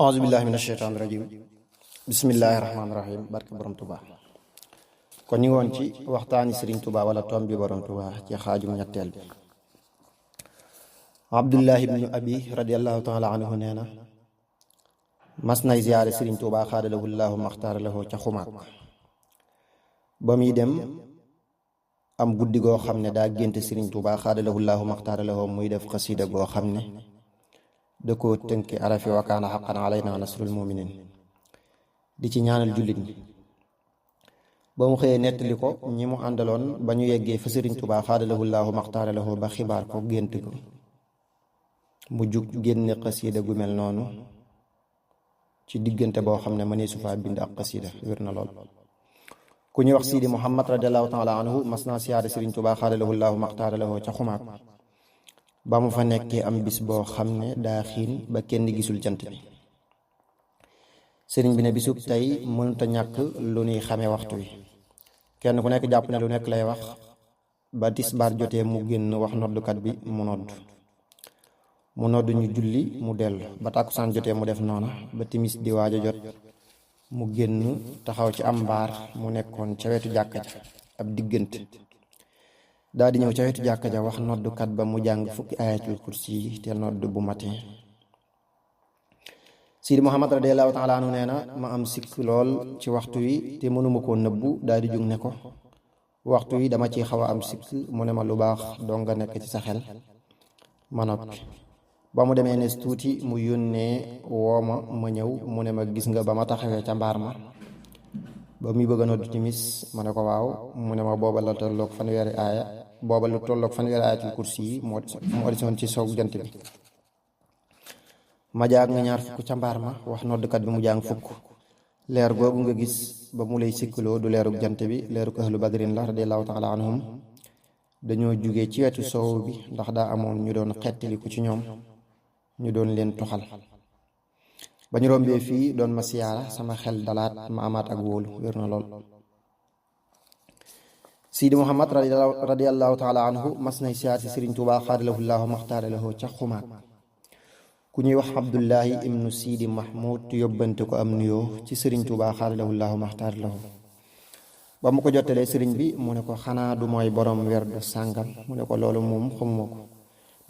auzu billahi mina sheytaani rajim bismillahi rahmaani rahim barke borom tuba kon ñu ngi woon ci waxtaani sëriñ tuba wala tom bi borom tuba ci xaajum ñetteel bi. abdullahi ibnu abi radiallahu taala anhu nee na mas nay ziyaare sëriñ tuba xaadalahu llahu maxtaara lahu ca xumaag ba muy dem am guddi goo xam ne daa génte sëriñ tuba xaadalahu llahu maxtaara lahu muy def xasida goo xam ne da ko tënki arafi wa kaana xaqan alayna nasrul muminin di ci ñaanal jullit ñi. ba mu xëyee nettali ko ñi mu àndaloon ba ñu yeggee fa sëriñ tubaa xaadalahu laahu maxtaara lahu ba xibaar ko gént ko mu jug génne xasida gu mel noonu ci diggante boo xam ne mënee su faa bind ak xasida wér na lool. ku ñuy wax Sidi Muhammad radiallahu taala anhu mas naa siyaare sëriñ tubaa xaadalahu laahu maxtaara lahu ca xumaag ba mu fa nekkee am bis boo xam ne daa xiin ba kenn gisul jant bi. sëriñ bi ne bisub tey mënuta ñàkk lu nuy xamee waxtu wi, kenn ku nekk jàpp ne lu nekk lay wax ba tisbaar jotee mu génn wax noddukat bi mu nodd ñu julli mu dellu ba tàkkusaan jotee mu def noona ba timis di waaj a jot mu génn taxaw ci am mbaar mu nekkoon ca wetu jàkka ja ab diggante daa di ñëw ca wetu jàkka ja wax noddukat ba mu jàng fukki ayatul kursi yi te nodd bu matee. Sidi Muhammad radiallahu taala anhu nee na ma am sikk lool ci waxtu wi te mënuma koo nëbbu daa di jug ne ko waxtu wi dama ci xaw a am sikk mu ne ma lu baax doo nga nekk ci sa xel ma noppi. ba mu demee ne tuuti mu yónnee wooma ma ñëw mu ne ma gis nga ba ma taxawee ca mbaar ma ba muy bëgg a nodd timis ma ne ko waaw mu ne ma booba la tolloog fanweeri ayatul kursi yi moo desoon ci soog jant bi. ma jaag nga ñaar fukk ca mbaar ma wax noddkat bi mu jàng fukk. leer googu nga gis ba mu lay sikkaloo du leerug jant bi, leerug ahlu badrin la radiallahu taala anhum. dañoo jugee ci wetu soow bi ndax daa amoon ñu doon xettaliku ci ñoom ñu doon leen toxal. ba ñu rombee fii doon ma siyaara sama xel dalaat ma amaat ak wóolu wér na lool. Sidi Muhammad radiallahu taala anhu mas nay siyaar si sëriñ Tuubaa xaadalahu llaahu maxtaara lahu ca xumaag. ku ñuy wax Abdullahi ibnu Sidi Mahmoud yóbbante ko am nuyoo ci sëriñ Tuubaa xaadalahu llaahu maxtaara lahu. ba mu ko jottalee sëriñ bi mu ne ko xanaa du mooy borom werdu sàngam mu ne ko loolu moom xamuma ko.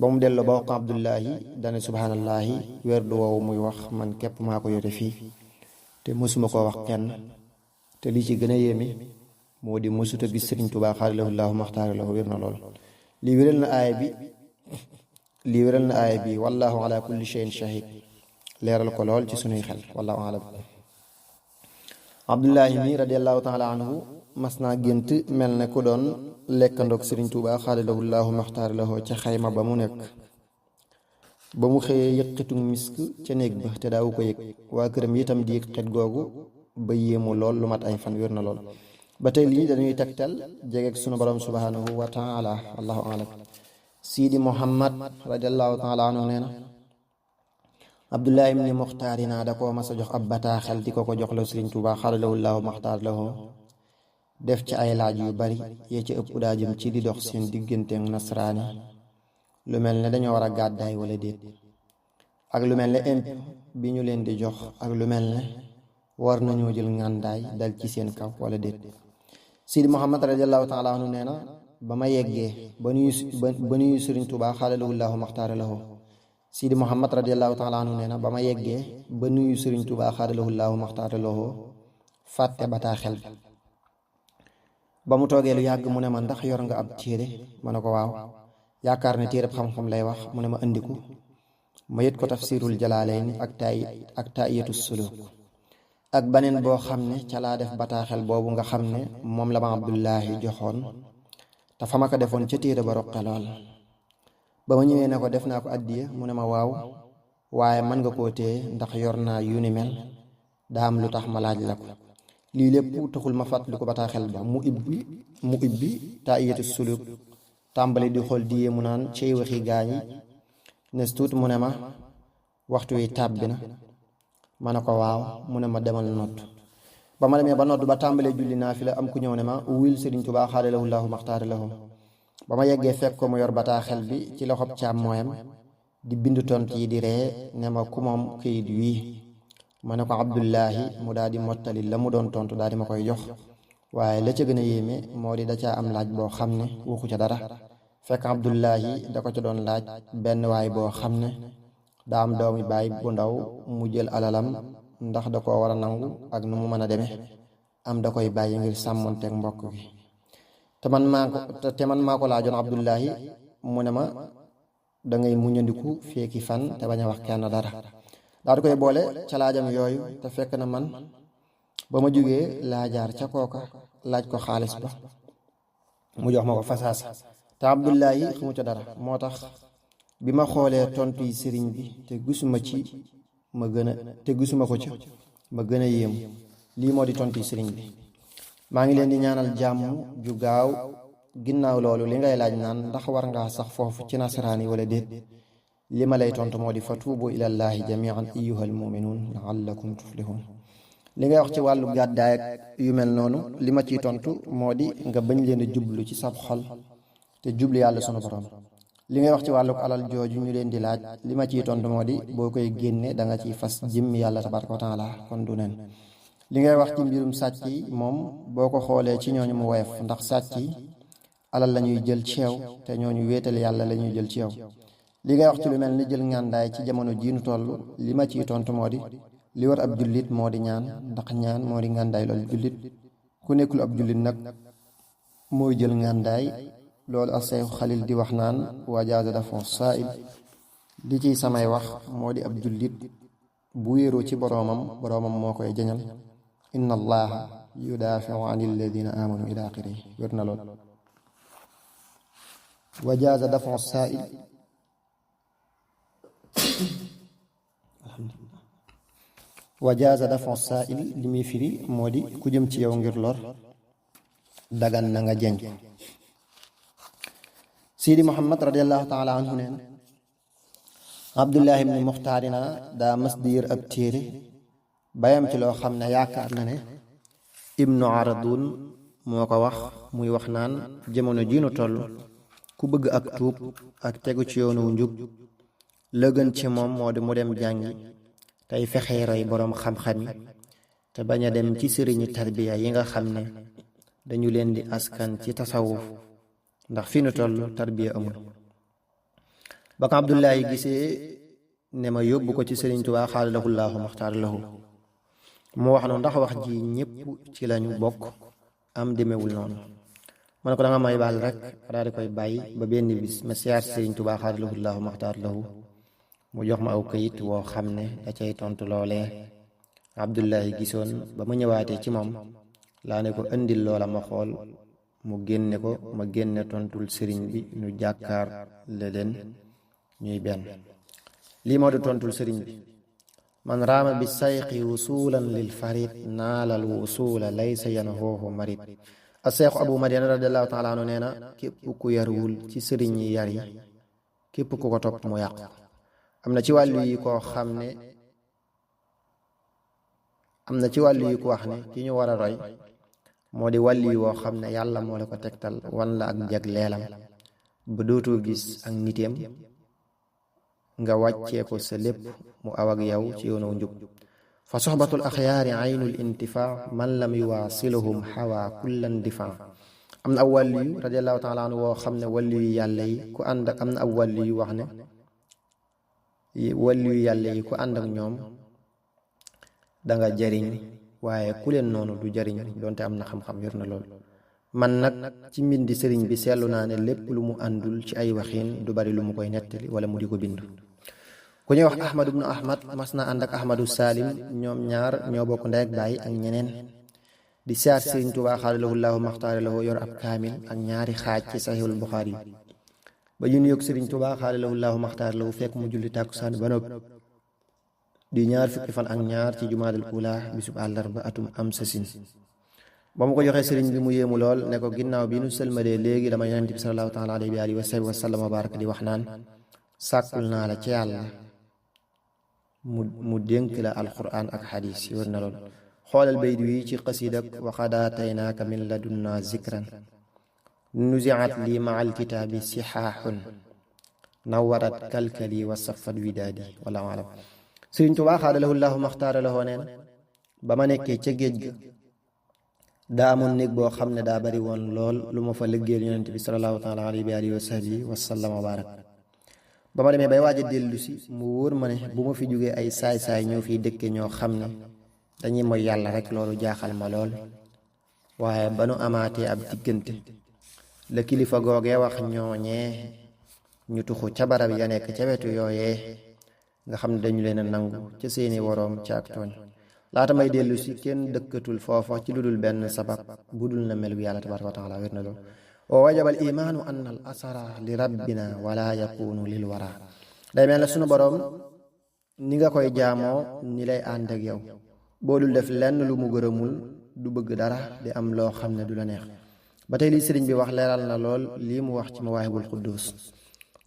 ba mu delloo ba wax ko Abdullahi dane subhaanallahi werdu woowu muy wax man képp maa ko yore fii te mësuma koo wax kenn, te li ci gën a yéeme moo di mësuta gis sëriñ Tuubaa xaadalahu llaahu maxtaara lahu. wér na lool. lii wéral na aaya bi wallahu ala kulli shay'in shahid leeral ko lool ci sunuy xel wallahu alam. Abdullahi mi radiallahu taala anhu mas naa gént mel ne ku doon lekkandoog sëriñ Tuubaa xaadalahu llaahu maxtaara lahu ca xayma ba mu nekk. ba mu xëyee yëg xetu misk ca néeg ba te daawu ko yëg, waa këram itam di yëg xet googu ba yéemu lool lu mat ay fan. wér na lool. ba tey lii dañuy tegtal jegeeg sunu borom subhanahu wa taala wallahu alam. Sidi Muhammad radiallahu taala anhu nee na Abdullahi ibni Muxtaari naa da koo mas a jox ab bataaxel di ko jox la sëriñ Tuubaa xaadalahu llaahu maxtaara lahu def ci ay laaj yu bari yee ci ëpp daa jëm ci di dox seen digganteeg nasraani, lu mel ne dañoo war a gàddaay wala déet, ak lu mel ne imp bi ñu leen di jox, ak lu mel ne war nañoo jël ngàndaay dal ci seen kaw wala déet. Sidi Muhammad radiallahu taala anhu nee na ba ma yeggee ba nuyu sëriñ Tuubaa xaadalahu llaahu maxtaara lahu. Sidi Muhammad radiallahu taala anhu nee na ba ma yeggee ba nuyu sëriñ Tuubaa xaadalahu llaahu maxtaara lahu fàtte bataaxel bi. ba mu toogee lu yàgg mu ne ma ndax yor nga ab téere ma ne ko waaw, yaakaar ne téereb xam-xam lay wax. mu ne ma indiku ma yët ko tafsirul jalaalayni ak taayatu suluk ak baneen boo xam ne ca laa def bataaxel boobu nga xam ne moom la ma Abdullahi joxoon te fa ma ko defoon ca téere ba roqe lool. ba ma ñëwee ne ko def naa ko addiya mu ne ma waaw, waaye mën nga koo téye ndax yor naa yu ni mel, daa am lu tax ma laaj la ko. lii lépp taxul ma fàttali ko bataaxel ba mu ibbi taayatu suluk tàmbali di xool di yéemu naan cey waxi gaañi. nes tuut mu ne ma waxtu wi tàbbi na ma ne ko waaw, mu ne ma demal nodd. ba ma demee ba nodd ba tàmbalee julli naa fi la am ku ñëw ne ma wil sëriñ Tuubaa xaadalahu llaahu maxtaara lahu. ba ma yeggee fekk ko mu yor bataaxel bi ci loxob càmmooyam di bind tont yi di ree ne ma ku moom këyit wii ma ne ko Abdullahi mu daal di mottali la mu doon tontu daal di ma koy jox. waaye la ca gën a yéeme moo di da caa am laaj boo xam ne waxu ca dara fekk Abdullahi da ko ca doon laaj benn waay boo xam ne daa am doomi baay bu ndaw mu jël alalam ndax da koo war a nangu ak nu mu mën a demee am da koy bàyyi ngir sàmmonteeg mbokk gi te man maa ko laajoon Abdullahi mu ne ma da ngay muñandiku feeki fan te bañ a wax kenn dara daa di koy boole ca laajam yooyu te fekk na man ba ma jógee laa jaar ca kooka laaj ko xaalis ba mu jox ma ko fasaasa te Abdullahi xamu ca dara moo tax bi ma xoolee tontu yi sëriñ bi te gisuma ko ca ma gën a yéemu lii moo di tontu yi sëriñ bi maa ngi leen di ñaanal jàmm ju gaaw ginnaaw loolu li ngay laaj naan ndax war ngaa sax foofu ci nasaraan yi wala déet li ma lay tontu moo di fa tuubu ilallahi jamian ayyuhal muminuun laallakum tuflihun li ngay wax ci wàllu gàddaay ak yu mel noonu li ma ciy tontu moo di nga bañ leen a jublu ci sab xol te jublu yàlla sunu borom li ngay wax ci wàllu alal jooju ñu leen di laaj li ma ciy tontu moo di boo koy génne da nga ciy fas jëmmi yàlla tabaraka wa taala kon du nen li ngay wax ci mbirum sàcc yi moom boo ko xoolee ci ñooñu mu woyof ndax sàcc yi alal la ñuy jël ci yow te ñooñu wéetal yàlla la ñuy jël ci yow li ngay wax ci lu mel ni jël ngàndaay ci jamono jiinu toll li ma ciy tontu moo di li war ab jullit moo di ñaan ndax ñaan moo di ngàndaay loolu jullit ku nekkul ab jullit nag mooy jël ngàndaay loolu ak Seex Xalil di wax naan wajaaza dafa saail li ciy samay wax moo di ab jullit bu wéeroo ci boroomam moo koy jañal inna allaha yudaafiu an alladina amanu ila axiri wér na lool wajaaza dafa saail wajaaza dafa saail li muy firi moo di ku jëm ci yow ngir lor dagan na nga jeñ ko Sidi Muhammad radiallahu taala anhu neen Abdullahi ibni Muxtaarina daa mas di yër ab téere bayam ci loo xam ne yaakaar na ne Ibnu Aradun moo ko wax muy wax naan jamono jiinu toll ku bëgg ak tuub ak tegu ci yoonu njub la gën ci moom moo di mu dem jàngi tey fexe roy boroom xam-xam yi te bañ a dem ci sëriñi tarbiya yi nga xam ne dañu leen di askan ci tasawuf ndax fi nu toll tarbiya amul ba ko Abdullahi gisee ne ma yóbbu ko ci sëriñ Tuubaa xaala lahu llaahu maxtaar lahu mu wax noonu ndax wax ji ñépp ci lañu bokk am demewul noonu ma ne ko danga may baal rek daal di koy bàyyi ba benn bis ma siyaar sëriñ Tuubaa xaala lahu llaahu maxtaar lahu mu jox ma aw kayit woo xam ne da cay tontu loolee Abdullahi gisoon ba mu ñëwaatee ci moom laa ne ko indil loola ma xool mu génne ko ma génne tontul sëriñ bi ñu jàkkaar le leen ñuy benn lii moo di tontul sëriñ bi man raama bi sayqi wusulan lil farid naalal wusula laysa yanhoohu marid a seexu abu madiana radiallahu taala anu nee na képp ku yarwul ci sëriñ yi yar yi képp ku ko topp mu yàqu am na ci wàllu yi koo xam ne am na ci wàllu yi ku wax ne ki ñu war a roy moo di wàllu yi woo xam ne yàlla moo la ko tegtal wan la ak njag leelam ba dootoo gis ak niteem nga wàccee ko sa lépp mu aw ak yow ci yoonu njub fa soxbatul axyaari aynul intifa man lam yuwaasiluhum xawa kullan difa am na ab wàllu yu radiallahu taala anhu woo xam ne wàllu yu yàlla yi ku ànd ak am na ab wàllu yu wax ne wàllu yu yàlla yi ku ànd ak ñoom danga jariñ waaye ku leen noonu du jariñ doonte am na xam-xam yor na lool man nag ci mbindi sëriñ bi seetlu naa ne lépp lu mu àndul ci ay waxiin du bari lu mu koy nettali wala mu di ko bind ku ñuy wax Ahmad ibnu Ahmad mas na ànd ak Ahmadu Salim ñoom ñaar ñoo bokk ndey ak baay ak ñeneen di siyaar sëriñ Tuubaa xaadalahu llaahu maxtaara lahu yor ab kaamil ak ñaari xaaj ci saxiixul Buxaari ba ñu nuyoog sëriñ Tuubaa xaadalahu llaahu maxtaara lahu fekk mu julli tàkkusaan ba noppi di ñaar fukki fan ak ñaar ci jumaadal ula bisub àllarba atum am sasin ba mu ko joxee sëriñ bi mu yéemu lool ne ko ginnaaw bi nu sëlmadee léegi dama yonent bi salallaahu taala alayhi wa alihi wa sallam wa baraka di wax naan sàkkul naa la ci yàlla mu dénk la alquran ak xadis wër na lool xoolal bayt wi ci qasidak wa qad aataynaaka min ladunna zikran nuziat li maa alkitaabi sixaaxun nawarat kalkali wa safat widaadi wala alam Sëriñ Tuubaa xaadalahu llaahu maxtaara lahu neen ba ma nekkee ca géej ga daa amoon néeg boo xam ne daa bari woon lool lu ma fa liggéeyal yonent bi salallaahu taala alayhi wa alihi wa sahbihi wa sallam wa barak ba ma demee bay waaj a dellu si mu wóor ma ne bu ma fi jógee ay saay-saay ñoo fiy dëkke ñoo xam ne dañuy mooy yàlla rek loolu jaaxal ma lool waaye ba nu amaatee ab diggante la kilifa googee wax ñooñee ñu tuxu ca barab ya nekk ca wetu yooyee nga xam ne dañu leen a nangu ca seeni woroom ca ak tooñ laata may dellu si kenn dëkkatul foofa ci lu dul benn sabab bu dul na melu yàlla tabaaraka wa taala wér na lool wa wajaba al imaanu an al asara li rabbina wala yakunu lil wara day mel ne sunu boroom ni nga koy jaamoo ni lay ànd ak yow boo dul def lenn lu mu gërëmul du bëgg dara di am loo xam ne du la neex ba tey lii sëriñ bi wax leeral na lool lii mu wax ci mawaahibul quddus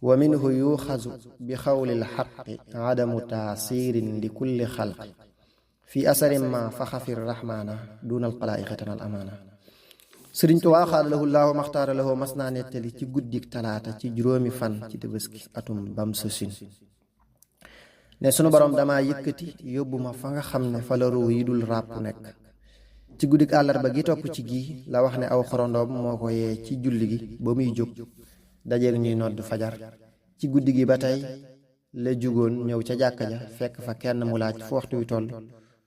wa minhu yuxazu bi xawlil xaqi adamu taasirin li kulli xalqi fi asarin ma faxafir rahmaana duna alxalaa'iqi tanal amaana sëriñ Tuubaa xaadalahu llaahu maxtaara lahu mas naa nettali ci guddik talaata ci juróomi fan ci Tabaski atum bam sosin ne sunu borom dama yëkkati yóbbu ma fa nga xam ne fa la ruu yi dul ràpp nekk ci guddik àllarba gi topp ci gi la wax ne aw xorondoom moo ko yee ci julli gi ba muy jóg dajeeg ñuy nodd fajar ci guddi gi ba tey la jugoon ñëw ca jàkka ja fekk fa kenn mu laaj fu waxtu wi toll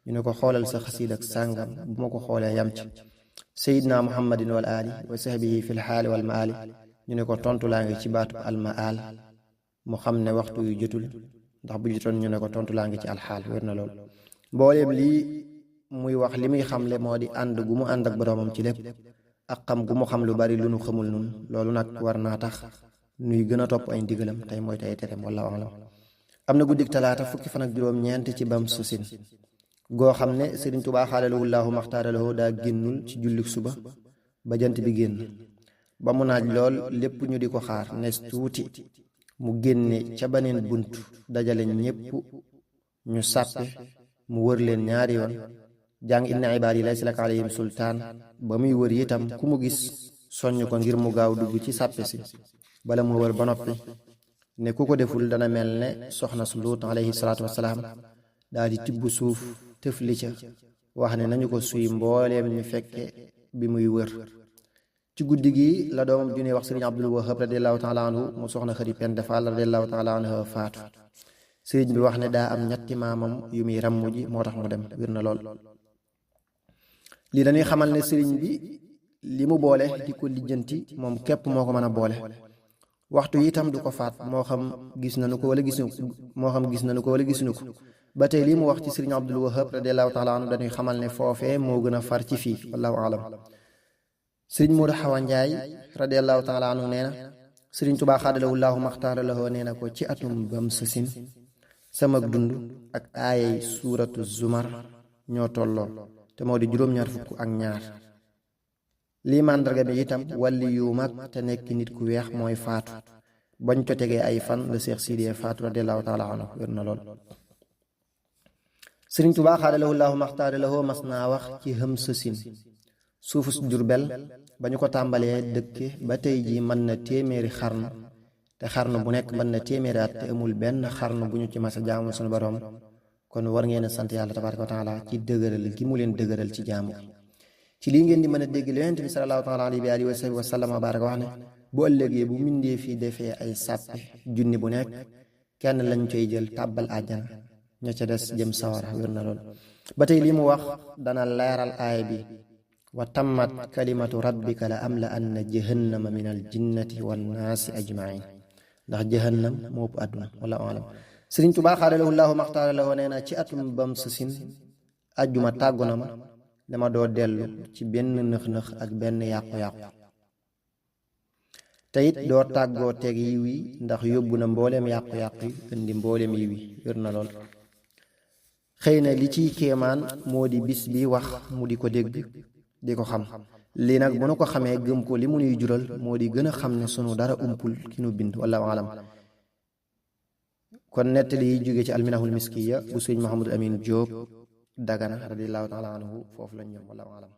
ñu ne ko xoolal sa xasiid ak sàngam bu ma ko xoolee yam ci sayidna muhammadin wal aali wa sahbihi fi l xaali wal maali ñu ne ko tontu laa ngi ci baatu almaal mu xam ne waxtu yu jotul ndax bu jotoon ñu ne ko tontu laa ngi ci alxaal wér na lool mbooleem lii muy wax li muy xamle moo di ànd gu mu ànd ak boroomam ci lépp ak xam gu mu xam lu bari lu nu xamul nun loolu nag war naa tax nuy gën a topp ay ndigalam tey mooy tey tereem wallaahu alam am na guddik talaata fukki fan ak juróom-ñeent ci bam susin goo xam ne Sëriñ Tuubaa xaadalahu llaahu maxtaara lahu daa génnul ci jullik suba ba jant bi génn ba mu naaj lool lépp ñu di ko xaar nes tuuti mu génne ca baneen bunt dajale ñépp ñu sàppe mu wër leen ñaari yoon jàng inna ibaadi laysa laka alayhim sultaan ba muy wër itam ku mu gis soññ ko ngir mu gaaw dugg ci sàppe si bala mu wër ba noppi ne ku ko deful dana mel ne soxna su Luut alayhi salaatu wasalaam daal di tibb suuf tëfli ca wax ne nañu ko suy mbooleem ñu fekke bi muy wër ci guddi gi la doomam junee wax sëriñ Abdul Wahab radiallahu taala anhu mu soxna xëri Penda Fall radiallahu taala anhu faatu sëriñ bi wax ne daa am ñetti maamam yu muy ràmmu ji moo tax mu dem wér na lool lii dañuy xamal ne sëriñ bi li mu boole di ko lijjanti moom képp moo ko mën a boole waxtu yi itam du ko faat moo xam gis nañu ko wala gisuñu ko ba tey lii mu wax ci sëriñ Abdul Wahab radiallahu taala anhu dañuy xamal ne foofee moo gën a far ci fii wallahu alam sëriñ Moodu Xawa Njaay radiallahu taala anhu nee na sëriñ Tuubaa xaadalahu llaahu maxtaara lahu nee na ko ci atum bam sasin sama dund ak aayay suuratu zumar ñoo tolloo te moo di juróom-ñaar fukk ak ñaar lii màndarga bi itam wàlli yu mag te nekk nit ku weex mooy faatu bañ ko tegee ay fan la Seex Sidiya faatu radiallahu taala anhu wér na lool sëriñ Tuubaa xaadalahu llaahu maxtaara lahu mas naa wax ci hëm sasin suufu Jurbel ba ñu ko tàmbalee dëkke ba tey ji mën na téeméeri xarnu te xarnu bu nekk mën na téeméeri at te amul benn xarnu bu ñu ci mas a jaamu suñu boroom kon war ngeen a sant yàlla tabaaraka wa taala ci dëgëral gi mu leen dëgëral ci jaamu ci lii ngeen di mën a dégg li Yonent bi salallaahu taala alayhi wa sallam wa baraka wax ne bu ëllëgee bu mindee fi defee ay sàppe junni bu nekk kenn lañ koy jël tàbbal àjjana ña ca des jëm sawara wér na lool ba tey li mu wax dana leeral aaya bi wa tammat kalimatu rabbika la am la anna jahannama min al jinnati wan naasi ajmain ndax jahannam moo ëpp àdduna wallahu alam sëriñ Tuubaa xaadalahu llaahu maxtaara lahu nee na ci atum bam sasin ajjuma tàggu na ma dama doo dellu ci benn nëx-nëx ak benn yàqu-yàqu te it doo tàggoo teg yiw yi ndax yóbbu na mbooleem yàqu-yàqu yi indi mbooleem yiw yi wér na lool xëy na li ciy kéemaan moo di bis bi wax mu di ko dégg di ko xam lii nag bu nu ko xamee gëm ko li mu nuy jural moo di gën a xam ne sunu dara umpul ki nu bind wallahu alam kon nettali yi jóge ci alminahul miskiya bu sëñ Mahamadul Amin Jóob Dagana radiallahu taala anhu foofu lañ ñëw wallahu alam